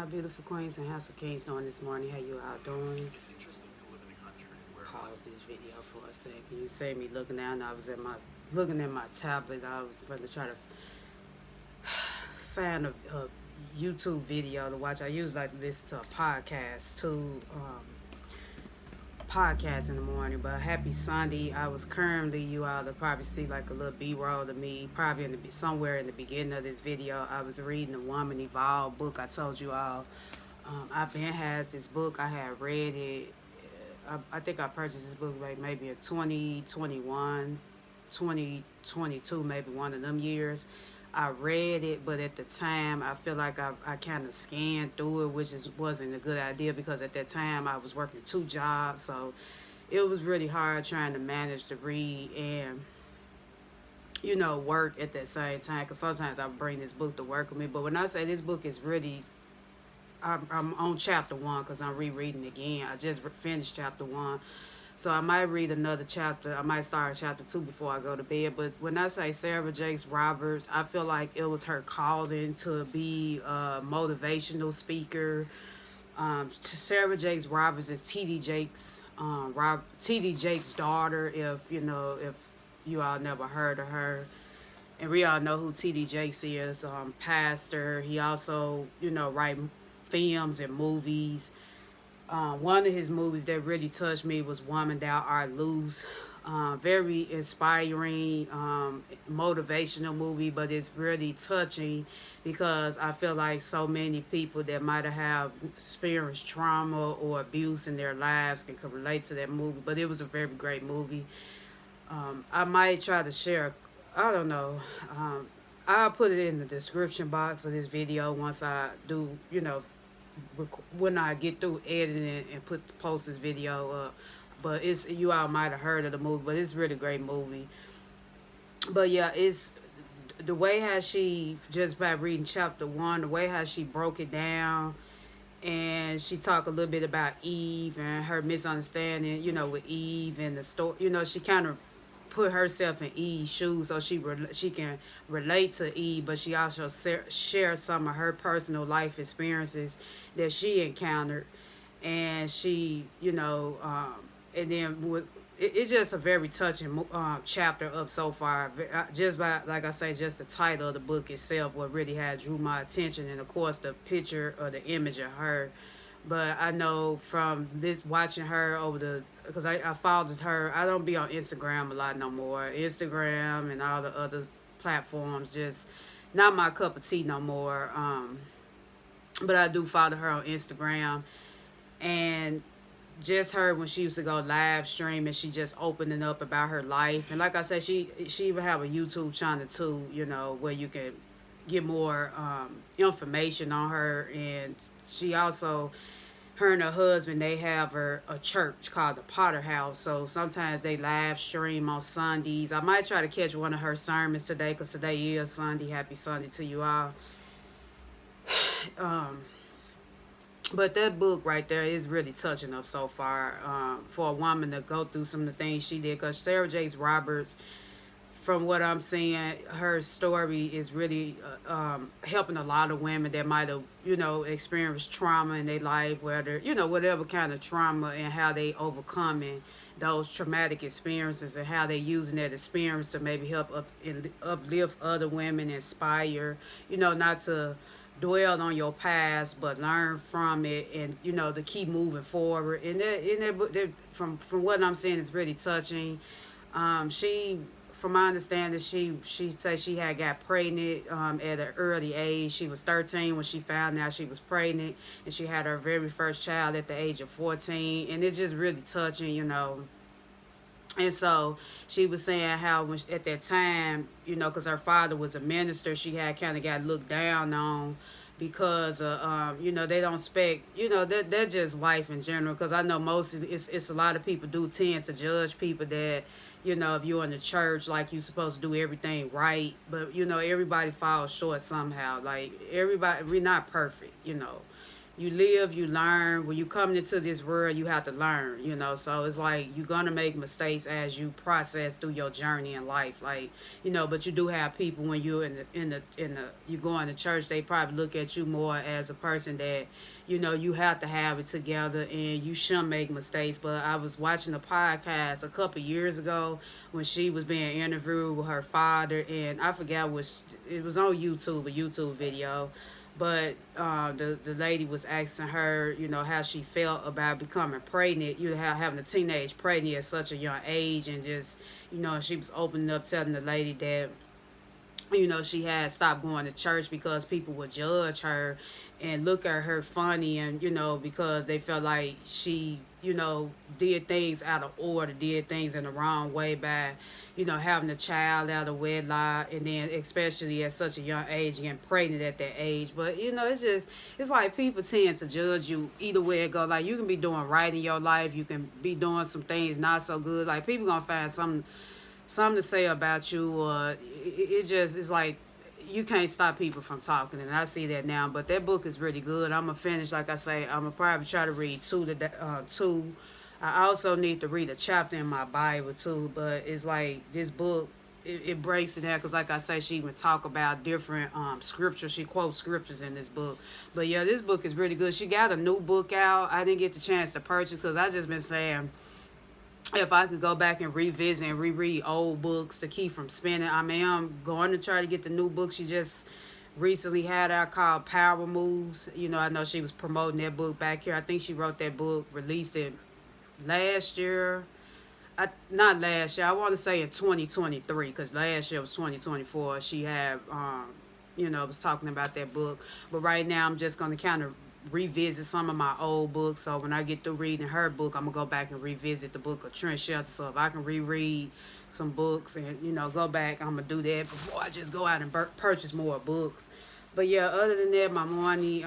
my beautiful queens and House of Kings doing this morning? How you all doing? It's interesting to live in a country where Pause this video for a second. You see me looking down. I was looking at my tablet. I was going to try to find a YouTube video to watch. I usually like to listen to a podcast too. Podcast in the morning, but happy Sunday. I was currently, you all to probably see like a little B-roll of me, probably somewhere in the beginning of this video. I was reading the Woman Evolved book. I told you all I've been had this book. I had read it. I think I purchased this book like maybe in 2021, 2022, maybe one of them years. I read it, but at the time, I feel like I kind of scanned through it, which wasn't a good idea because at that time I was working two jobs, so it was really hard trying to manage to read and work at that same time. Because sometimes I bring this book to work with me, but when I say this book is really, I'm on chapter one because I'm rereading again. I just finished chapter one. So I might read another chapter. I might start chapter two before I go to bed. But when I say Sarah Jakes Roberts, I feel like it was her calling to be a motivational speaker. Sarah Jakes Roberts is T.D. Jakes, T.D. Jakes' daughter. If you all never heard of her, and we all know who T.D. Jakes is, pastor. He also write films and movies. One of his movies that really touched me was Woman Thou Art Loose. Very inspiring, motivational movie, but it's really touching because I feel like so many people that might have experienced trauma or abuse in their lives can relate to that movie. But it was a very great movie. I might try to share, I don't know, I'll put it in the description box of this video once I do, when I get through editing and post this video up. But it's, you all might have heard of the movie, but it's a really great movie. But yeah, it's the way how she, just by reading chapter one, the way how she broke it down, and she talked a little bit about Eve and her misunderstanding, with Eve and the story. She kind of put herself in Eve's shoes so she can relate to Eve, but she also shares some of her personal life experiences that she encountered, and she, and then it's just a very touching chapter up so far. Just by, like I say, just the title of the book itself, what really had drew my attention, and of course the picture or the image of her. But I know from this watching her over because I followed her. I don't be on Instagram a lot no more. Instagram and all the other platforms just not my cup of tea no more. But I do follow her on Instagram, and just her when she used to go live stream and she just opening up about her life. And like I said, she even have a YouTube channel too, where you can get more information on her. And she also, her and her husband, they have a church called the Potter House. So sometimes they live stream on Sundays. I might try to catch one of her sermons today because today is Sunday. Happy Sunday to you all. But that book right there is really touching up so far, for a woman to go through some of the things she did. Because Sarah Jakes Roberts, from what I'm seeing, her story is really helping a lot of women that might have, experienced trauma in their life, whether, whatever kind of trauma, and how they overcoming those traumatic experiences and how they using that experience to maybe help uplift other women, inspire, not to dwell on your past, but learn from it, and to keep moving forward. And from what I'm saying, it's really touching. She, from my understanding, she said she had got pregnant at an early age. She was 13 when she found out she was pregnant, and she had her very first child at the age of 14. And it's just really touching. And so she was saying how at that time, because her father was a minister, she had kind of got looked down on because, they don't expect, that just life in general. Because I know it's a lot of people do tend to judge people that, if you're in the church, like you're supposed to do everything right. But, everybody falls short somehow. Like, everybody, we're not perfect. you live, you learn. When you come into this world, you have to learn, So it's like you're gonna make mistakes as you process through your journey in life, like, But you do have people when you're in the you go into church, they probably look at you more as a person that, you have to have it together and you shouldn't make mistakes. But I was watching a podcast a couple years ago when she was being interviewed with her father, and I forgot which, it was on YouTube, a YouTube video, but the lady was asking her, how she felt about becoming pregnant, having a teenage pregnant at such a young age, and just, she was opening up, telling the lady that, she had stopped going to church because people would judge her and look at her funny, and, because they felt like she, did things out of order, did things in the wrong way by, having a child out of wedlock, and then especially at such a young age, getting pregnant at that age. But, it's like people tend to judge you either way it go. Like, you can be doing right in your life, you can be doing some things not so good. Like, people gonna find something to say about you, or it just is like you can't stop people from talking, and I see that now. But that book is really good. I'm gonna finish, like I say, I'm gonna probably try to read two. I also need to read a chapter in my Bible too. But it's like this book, it breaks it down, because like I say, she even talk about different scriptures. She quotes scriptures in this book. But yeah, this book is really good. She got a new book out. I didn't get the chance to purchase because I just been saying, if I could go back and revisit and reread old books to keep from spinning. I mean, I'm going to try to get the new book she just recently had out called Power Moves. I know she was promoting that book back here. I think she wrote that book, released it last year. Not last year. I want to say in 2023, because last year was 2024. She had, was talking about that book. But right now, I'm just going to kind of revisit some of my old books. So when I get through reading her book, I'm gonna go back and revisit the book of Trent Shelton. So if I can reread some books and go back, I'm gonna do that before I just go out and purchase more books. But yeah, other than that, my morning,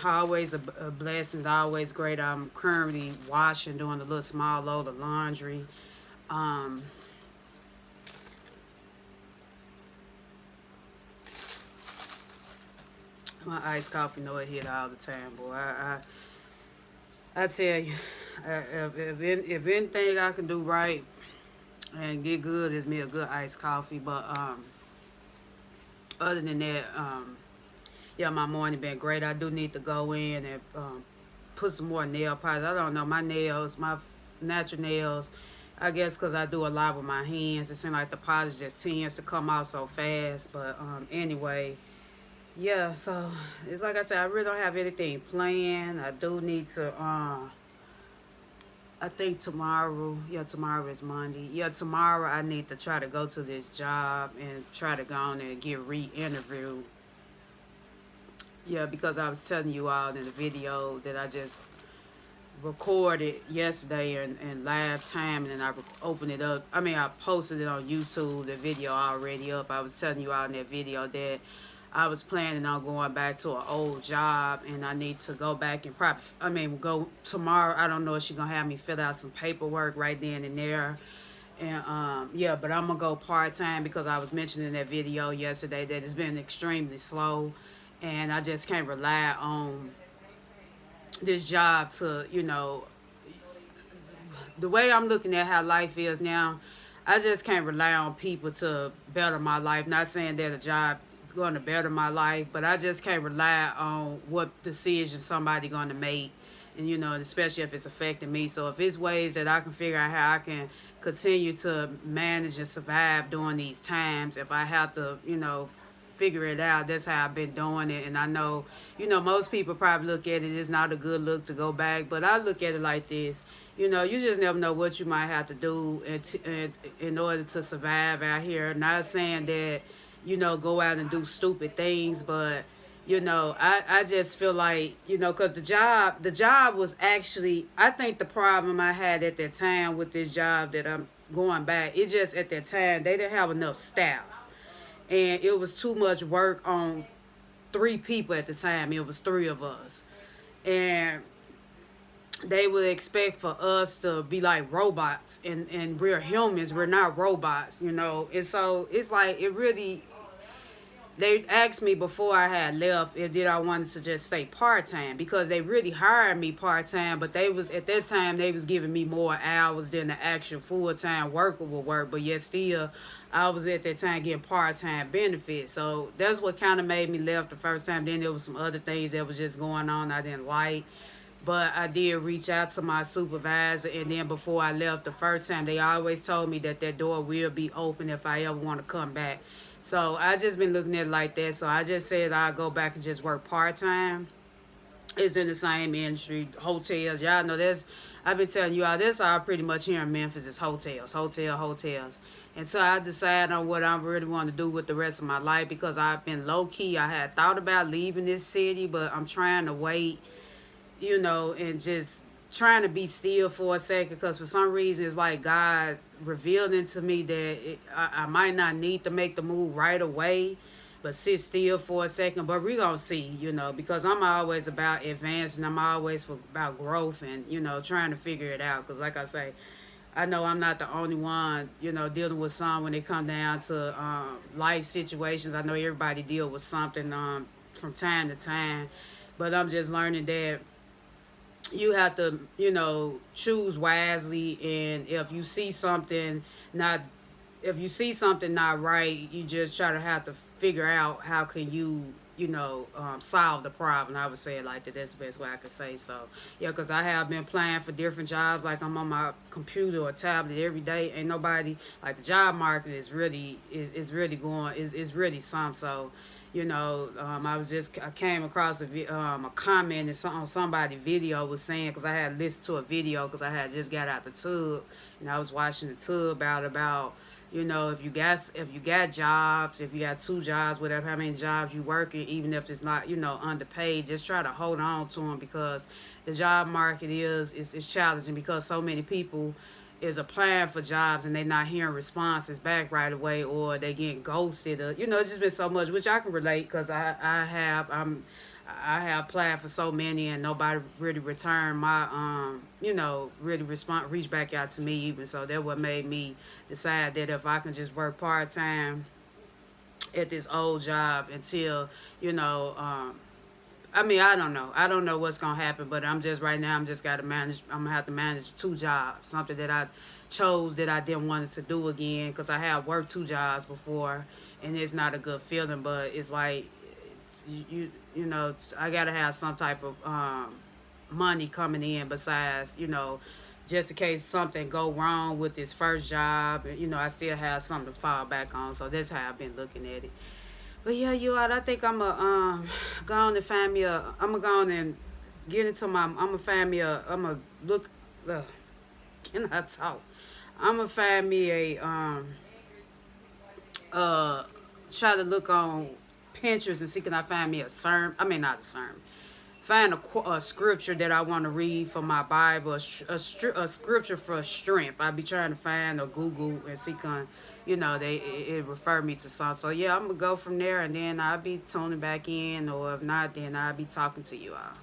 always a blessing, always great. I'm currently washing, doing a little small load of laundry. Um, my iced coffee know it hit all the time, boy. I tell you, if anything I can do right and get good, is me a good iced coffee. But other than that, yeah, my morning been great. I do need to go in and put some more nail polish. I don't know, my nails, my natural nails, I guess because I do a lot with my hands, it seems like the polish just tends to come out so fast. But anyway, yeah, so it's like I said, I really don't have anything planned. I do need to, I think tomorrow, yeah, tomorrow is Monday. Yeah, tomorrow I need to try to go to this job and try to go on and get re-interviewed. Yeah, because I was telling you all in the video that I just recorded yesterday in live time, and then I opened it up. I mean, I posted it on YouTube, the video already up. I was telling you all in that video that I was planning on going back to an old job, and I need to go back and go tomorrow. I don't know if she's going to have me fill out some paperwork right then and there. And yeah, but I'm going to go part-time because I was mentioning in that video yesterday that it's been extremely slow, and I just can't rely on this job to, the way I'm looking at how life is now, I just can't rely on people to better my life. Not saying that a job going to better my life, but I just can't rely on what decision somebody going to make, and especially if it's affecting me. So if it's ways that I can figure out how I can continue to manage and survive during these times, if I have to, figure it out, that's how I've been doing it. And I know, most people probably look at it as not a good look to go back, but I look at it like this. You just never know what you might have to do in order to survive out here. Not saying that, go out and do stupid things, but, I just feel like, because the job was actually, I think the problem I had at that time with this job that I'm going back, it just at that time, they didn't have enough staff. And it was too much work on 3 people at the time. It was 3 of us. And they would expect for us to be like robots. And we're humans. We're not robots, And so it's like, it really, they asked me before I had left if did I wanted to just stay part-time, because they really hired me part-time, but they was at that time they was giving me more hours than the actual full-time worker would work, but yet still I was at that time getting part-time benefits. So that's what kind of made me left the first time. Then there was some other things that was just going on I didn't like, but I did reach out to my supervisor, and then before I left the first time, they always told me that that door will be open if I ever want to come back. So I just been looking at it like that. So I just said I'll go back and just work part time. It's in the same industry, hotels. Y'all know that's. I've been telling you all this. All pretty much here in Memphis is hotels. And so I decided on what I really want to do with the rest of my life, because I've been low key. I had thought about leaving this city, but I'm trying to wait, and just trying to be still for a second, because for some reason it's like God revealed into me that I might not need to make the move right away, but sit still for a second. But we're going to see, because I'm always about advancing. I'm always about growth and, trying to figure it out. Because like I say, I know I'm not the only one, dealing with some when it come down to life situations. I know everybody deal with something from time to time. But I'm just learning that you have to, choose wisely. And not if you see something not right, you just try to have to figure out how can you, solve the problem. I would say it like that. That's the best way I could say. So yeah, because I have been applying for different jobs. Like I'm on my computer or tablet every day. Ain't nobody, like, the job market is really is really some. So I came across a comment on somebody's video was saying, because I had listened to a video because I had just got out the tub, and I was watching the tub about if you got jobs, if you got two jobs, whatever, how many jobs you working, even if it's not underpaid, just try to hold on to them, because the job market is challenging, because so many people is applying for jobs and they not hearing responses back right away, or they getting ghosted, or it's just been so much, which I can relate, because I have applied for so many and nobody really returned my really reach back out to me even. So that what made me decide that if I can just work part-time at this old job until I don't know. I don't know what's gonna happen, but I'm just right now. I'm gonna have to manage two jobs. Something that I chose that I didn't want to do again, because I have worked two jobs before, and it's not a good feeling. But it's like I gotta have some type of money coming in besides just in case something go wrong with this first job. I still have something to fall back on. So that's how I've been looking at it. But yeah, you all, I think I'm a go on and find me a. I'm gonna go on and get into my. I'm gonna find me a. I'm gonna look. Can I talk? I'm gonna find me a uh try to look on Pinterest and see can I find me a sermon. I mean, not a sermon. Find a scripture that I want to read for my Bible, a scripture for strength. I be trying to find or Google and see can, it refer me to some. So yeah, I'm gonna go from there, and then I'll be tuning back in, or if not, then I'll be talking to you all.